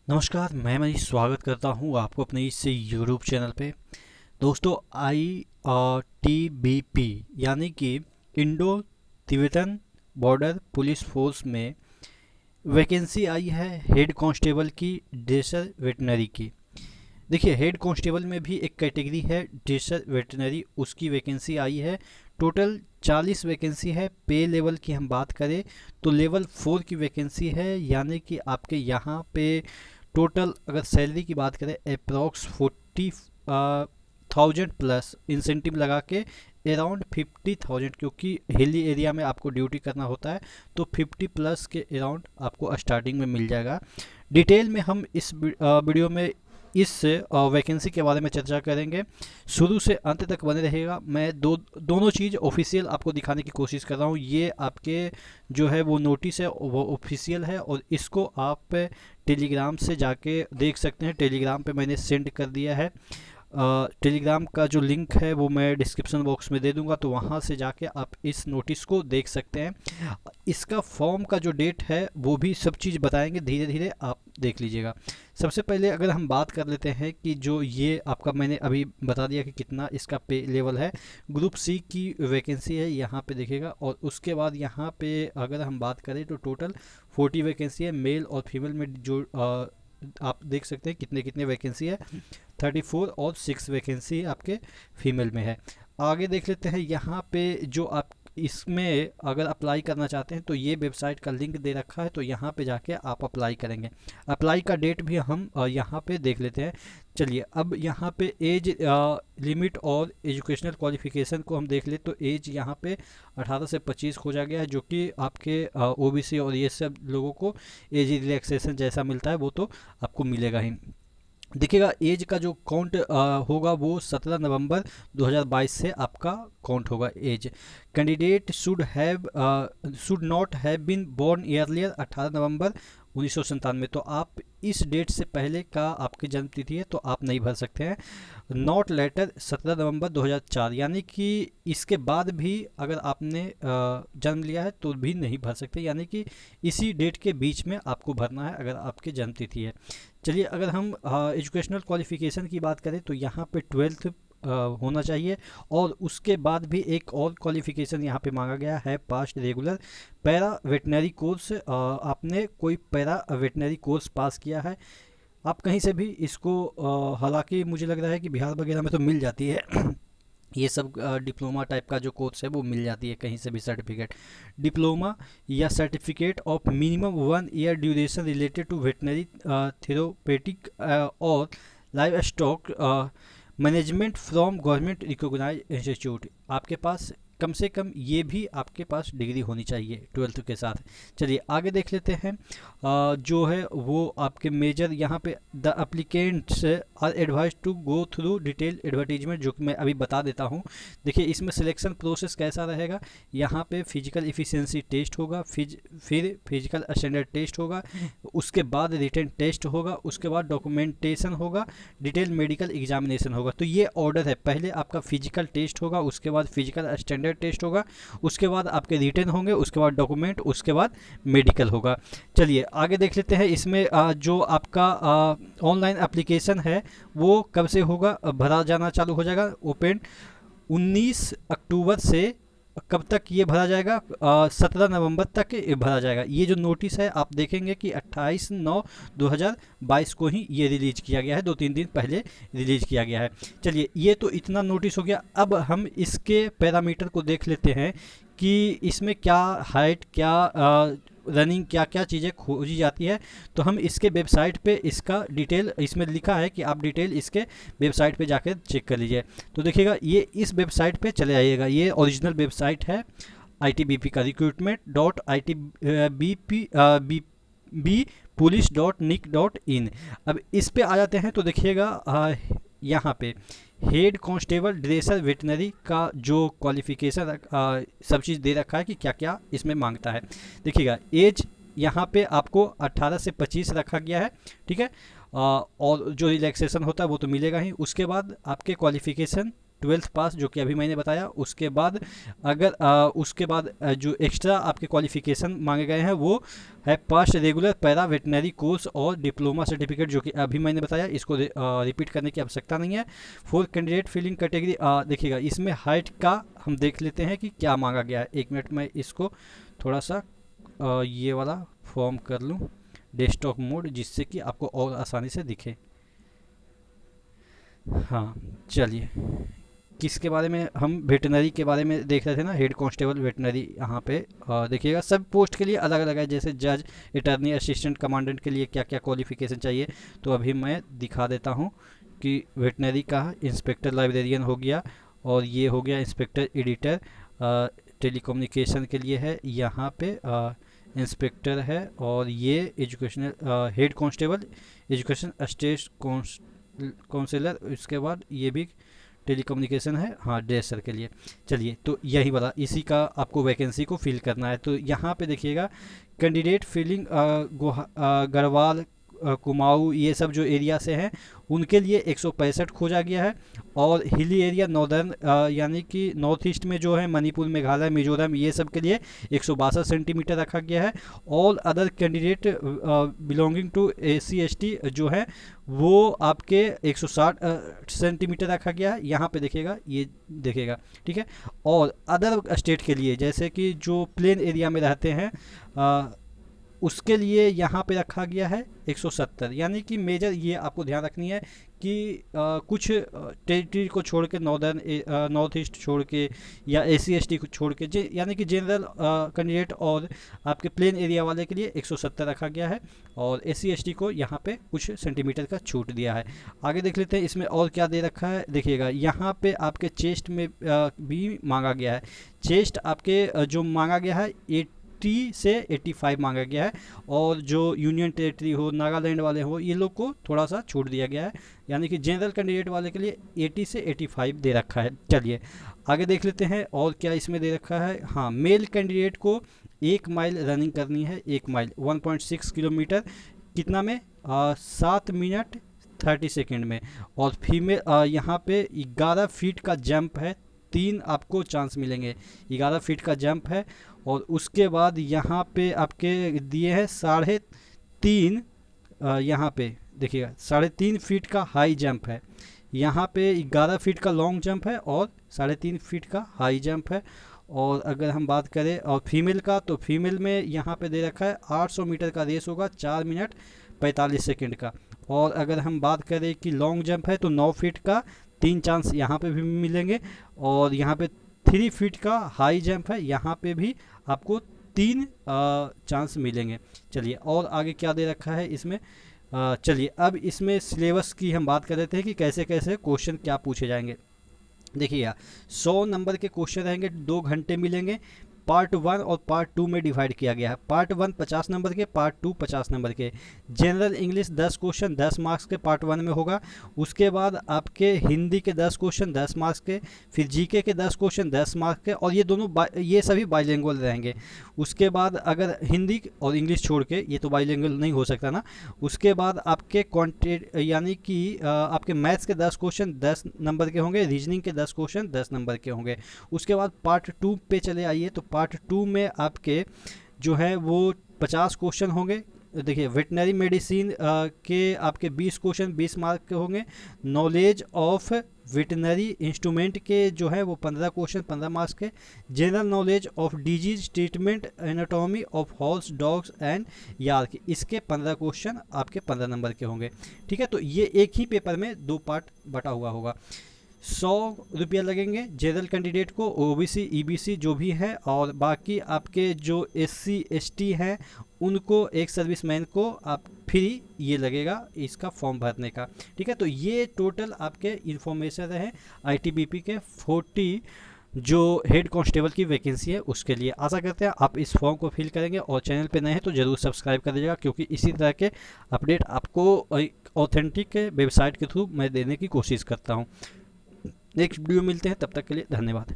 नमस्कार, मैं मनीष स्वागत करता हूँ आपको अपने इस यूट्यूब चैनल पे। दोस्तों, ITBP यानी कि Indo Tibetan border police force में वैकेंसी आई है हेड कांस्टेबल की, ड्रेसर वेटनरी की। देखिए, हेड कांस्टेबल में भी एक कैटेगरी है ड्रेसर वेटनरी, उसकी वैकेंसी आई है। टोटल 40 वैकेंसी है। पे लेवल की हम बात करें तो लेवल 4 की वैकेंसी है, यानी कि आपके यहाँ पे टोटल अगर सैलरी की बात करें अप्रॉक्स 40,000 प्लस इंसेंटिव लगा के अराउंड 50,000, क्योंकि हिली एरिया में आपको ड्यूटी करना होता है तो 50 प्लस के अराउंड आपको स्टार्टिंग में मिल जाएगा। डिटेल में हम इस वीडियो में इस वैकेंसी के बारे में चर्चा करेंगे। शुरू से अंत तक बने रहेगा। मैं दोनों चीज़ ऑफिशियल आपको दिखाने की कोशिश कर रहा हूँ। ये आपके जो है वो नोटिस है वो ऑफिशियल है, और इसको आप टेलीग्राम से जाके देख सकते हैं। टेलीग्राम पे मैंने सेंड कर दिया है। टेलीग्राम का जो लिंक है वो मैं डिस्क्रिप्शन बॉक्स में दे दूंगा, तो वहाँ से जाके आप इस नोटिस को देख सकते हैं। इसका फॉर्म का जो डेट है वो भी सब चीज़ बताएंगे, धीरे धीरे आप देख लीजिएगा। सबसे पहले अगर हम बात कर लेते हैं कि जो ये आपका मैंने अभी बता दिया कि कितना इसका पे लेवल है। ग्रुप सी की वैकेंसी है, यहाँ पे देखिएगा। और उसके बाद यहाँ पे अगर हम बात करें तो टोटल 40 वैकेंसी है। मेल और फीमेल में जो आप देख सकते हैं कितने कितने वैकेंसी है। 34 और 6 वैकेंसी आपके फीमेल में है। आगे देख लेते हैं यहाँ पे जो आप इसमें अगर अप्लाई करना चाहते हैं तो ये वेबसाइट का लिंक दे रखा है, तो यहाँ पे जाके आप अप्लाई करेंगे। अप्लाई का डेट भी हम यहाँ पे देख लेते हैं। चलिए, अब यहाँ पे एज लिमिट और एजुकेशनल क्वालिफिकेशन को हम देख ले तो एज यहाँ पे 18 से 25 हो जा गया है, जो कि आपके OBC और ये सब लोगों को एज रिलैक्सेशन जैसा मिलता है वो तो आपको मिलेगा ही। देखिएगा, एज का जो काउंट होगा वो 17 नवंबर 2022 से आपका काउंट होगा age. Candidate should not have been born earlier 18 November 1997। तो आप इस डेट से पहले का आपकी जन्म तिथि है तो आप नहीं भर सकते हैं। नॉट लेटर 17 नवंबर 2004, यानी कि इसके बाद भी अगर आपने जन्म लिया है तो भी नहीं भर सकते, यानी कि इसी डेट के बीच में आपको भरना है अगर आपकी जन्म तिथि है। चलिए, अगर हम एजुकेशनल क्वालिफिकेशन की बात करें तो यहाँ पे 12th होना चाहिए, और उसके बाद भी एक और क्वालिफिकेशन यहाँ पे मांगा गया है, past regular para veterinary course. आपने कोई पैरा वेटनरी कोर्स पास किया है आप कहीं से भी इसको, हालांकि मुझे लग रहा है कि बिहार वगैरह में तो मिल जाती है ये सब डिप्लोमा टाइप का जो कोर्स है वो मिल जाती है कहीं से भी सर्टिफिकेट। डिप्लोमा या certificate of minimum 1 year duration related to veterinary therapeutic और livestock management from government recognise institute. आपके पास कम से कम ये भी आपके पास डिग्री होनी चाहिए 12th के साथ। चलिए आगे देख लेते हैं। जो है वो आपके मेजर यहाँ पे the applicants are advise to go through detail advertisement, जो कि मैं अभी बता देता हूँ। देखिए, इसमें सिलेक्शन प्रोसेस कैसा रहेगा। यहाँ पे फिजिकल इफिशियंसी टेस्ट होगा, फिर फिजिकल स्टैंडर्ड टेस्ट होगा, उसके बाद रिटन टेस्ट होगा, उसके बाद डॉक्यूमेंटेशन होगा, डिटेल मेडिकल एग्जामिनेशन होगा। तो ये ऑर्डर है, पहले आपका फिजिकल टेस्ट होगा, उसके बाद फिजिकल स्टैंडर्ड टेस्ट होगा, उसके बाद आपके रिटन होंगे, उसके बाद डॉक्यूमेंट, उसके बाद मेडिकल होगा। चलिए आगे देख लेते हैं। इसमें जो आपका ऑनलाइन एप्लीकेशन है वो कब से होगा, भरा जाना चालू हो जाएगा। ओपन 19 अक्टूबर से कब तक ये भरा जाएगा, 17 नवंबर तक ये भरा जाएगा। ये जो नोटिस है आप देखेंगे कि 28/9/2022 को ही ये रिलीज किया गया है, 2-3 दिन पहले रिलीज किया गया है। चलिए, ये तो इतना नोटिस हो गया। अब हम इसके पैरामीटर को देख लेते हैं कि इसमें क्या हाइट, क्या रनिंग, क्या क्या चीज़ें खोजी जाती है। तो हम इसके वेबसाइट पे इसका डिटेल, इसमें लिखा है कि आप डिटेल इसके वेबसाइट पे जाकर चेक कर लीजिए। तो देखिएगा, ये इस वेबसाइट पे चले आइएगा। ये ओरिजिनल वेबसाइट है ITBP का, recruitment.ITBP police.nic.in। अब इस पे आ जाते हैं तो देखिएगा, यहाँ पे हेड कांस्टेबल ड्रेसर वेटनरी का जो क्वालिफिकेशन सब चीज़ दे रखा है कि क्या क्या इसमें मांगता है। देखिएगा, एज यहाँ पे आपको 18 से 25 रखा गया है, ठीक है। और जो रिलैक्सेशन होता है वो तो मिलेगा ही। उसके बाद आपके क्वालिफिकेशन 12th पास जो कि अभी मैंने बताया। उसके बाद अगर उसके बाद जो एक्स्ट्रा आपके क्वालिफिकेशन मांगे गए हैं वो है past regular para veterinary course और डिप्लोमा सर्टिफिकेट जो कि अभी मैंने बताया, इसको रिपीट करने की आवश्यकता नहीं है। फॉर कैंडिडेट फिलिंग कैटेगरी देखिएगा इसमें हाइट का हम देख लेते हैं कि क्या मांगा गया है। एक मिनट में इसको थोड़ा सा ये वाला फॉर्म कर लूँ डेस्कटॉप मोड, जिससे कि आपको और आसानी से दिखे। हाँ चलिए, किसके बारे में हम वेटनरी के बारे में देख रहे थे ना, हेड कांस्टेबल वेटनरी। यहाँ पे देखिएगा सब पोस्ट के लिए अलग अलग है, जैसे जज, अटर्नी, असिस्टेंट कमांडेंट के लिए क्या क्या क्वालिफिकेशन चाहिए। तो अभी मैं दिखा देता हूँ कि वेटनरी का इंस्पेक्टर लाइब्रेरियन हो गया, और ये हो गया इंस्पेक्टर एडिटर। टेलीकम्युनिकेशन के लिए है यहाँ पे इंस्पेक्टर है, और ये educational head constable education state councillor, इसके बाद ये भी टेलीकम्युनिकेशन है, हाँ ड्रेसर के लिए। चलिए, तो यही वाला इसी का आपको वैकेंसी को फिल करना है। तो यहाँ पे देखिएगा कैंडिडेट फिलिंग गढ़वाल, कुमाऊँ, ये सब जो एरिया से हैं उनके लिए 165 खोजा गया है। और हिली एरिया नॉर्दर्न यानी कि नॉर्थ ईस्ट में जो है मणिपुर, मेघालय, मिजोरम, ये सब के लिए 162 सेंटीमीटर रखा गया है। All other candidate belonging to SC/ST जो है वो आपके 160 सेंटीमीटर रखा गया है। यहाँ पे देखिएगा, ये देखिएगा, ठीक है। और अदर स्टेट के लिए जैसे कि जो प्लेन एरिया में रहते हैं उसके लिए यहाँ पे रखा गया है 170। यानी कि मेजर ये आपको ध्यान रखनी है कि कुछ टेरिटरी को छोड़ के, नॉर्थ ईस्ट छोड़ के या SC/ST को छोड़ के, यानी कि जनरल कैंडिडेट और आपके प्लेन एरिया वाले के लिए 170 रखा गया है, और SC/ST को यहाँ पे कुछ सेंटीमीटर का छूट दिया है। आगे देख लेते हैं इसमें और क्या दे रखा है। देखिएगा यहाँ पे आपके चेस्ट में भी मांगा गया है। चेस्ट आपके जो मांगा गया है 80 से 85 मांगा गया है, और जो यूनियन टेरिटरी हो, नागालैंड वाले हो, ये लोग को थोड़ा सा छूट दिया गया है। यानी कि जनरल कैंडिडेट वाले के लिए 80 से 85 दे रखा है। चलिए आगे देख लेते हैं और क्या इसमें दे रखा है। हाँ, मेल कैंडिडेट को 1 माइल रनिंग करनी है। 1 माइल 1.6 किलोमीटर कितना में 7 मिनट 30 सेकेंड में। और फीमेल यहाँ पे 11 फीट का जंप है, 3 आपको चांस मिलेंगे। 11 फीट का जंप है, और उसके बाद यहाँ पे आपके दिए हैं 3.5 यहाँ पे देखिएगा 3.5 फीट का हाई जंप है। यहाँ पे 11 फीट का लॉन्ग जंप है और 3.5 फीट का हाई जंप है। और अगर हम बात करें और फीमेल का, तो फीमेल में यहाँ पे दे रखा है 800 मीटर का रेस होगा 4 मिनट 45 सेकेंड का। और अगर हम बात करें कि लॉन्ग जंप है तो 9 फीट का 3 चांस यहाँ पे भी मिलेंगे। और यहाँ पे 3 फीट का हाई जंप है, यहाँ पे भी आपको 3 चांस मिलेंगे। चलिए और आगे क्या दे रखा है इसमें। चलिए अब इसमें सिलेबस की हम बात कर लेते हैं कि कैसे कैसे क्वेश्चन क्या पूछे जाएंगे। देखिए 100 नंबर के क्वेश्चन रहेंगे, 2 घंटे मिलेंगे। पार्ट 1 और पार्ट 2 में डिवाइड किया गया है। पार्ट 1 50 नंबर के, पार्ट 2 50 नंबर के। जनरल इंग्लिश 10 क्वेश्चन 10 मार्क्स के पार्ट 1 में होगा। उसके बाद आपके हिंदी के 10 क्वेश्चन 10 मार्क्स के, फिर जीके के 10 क्वेश्चन 10 मार्क्स के, और ये दोनों ये सभी बाइलिंगुअल रहेंगे। उसके बाद अगर हिंदी और इंग्लिश छोड़ के, ये तो बाइलिंगुअल नहीं हो सकता ना। उसके बाद आपके क्वांटिट यानी कि आपके मैथ्स के 10 क्वेश्चन 10 नंबर के होंगे, रीजनिंग के 10 क्वेश्चन 10 नंबर के होंगे। उसके बाद पार्ट 2 पे चले आइए, तो पार्ट 2 में आपके जो है वो 50 क्वेश्चन होंगे। देखिए वेटनरी मेडिसिन के आपके 20 क्वेश्चन 20 मार्क के होंगे। नॉलेज ऑफ वेटनरी इंस्ट्रूमेंट के जो है वो 15 क्वेश्चन 15 मार्क्स के। General knowledge of disease treatment anatomy of horse dogs and York, इसके 15 क्वेश्चन आपके 15 नंबर के होंगे। ठीक है, तो ये एक ही पेपर में 2 पार्ट बटा हुआ होगा। 100 रुपया लगेंगे जनरल कैंडिडेट को, OBC EBC जो भी है, और बाकी आपके जो SC ST हैं उनको, एक सर्विसमैन को आप फ्री ये लगेगा इसका फॉर्म भरने का। ठीक है, तो ये टोटल आपके इन्फॉर्मेशन है ITBP के 40 जो हेड कांस्टेबल की वैकेंसी है उसके लिए। आशा करते हैं आप इस फॉर्म को फिल करेंगे, और चैनल पे नए हैं तो ज़रूर सब्सक्राइब कर दीजिएगा, क्योंकि इसी तरह के अपडेट आपको ऑथेंटिक वेबसाइट के थ्रू मैं देने की कोशिश करता हूँ। नेक्स्ट वीडियो मिलते हैं, तब तक के लिए धन्यवाद।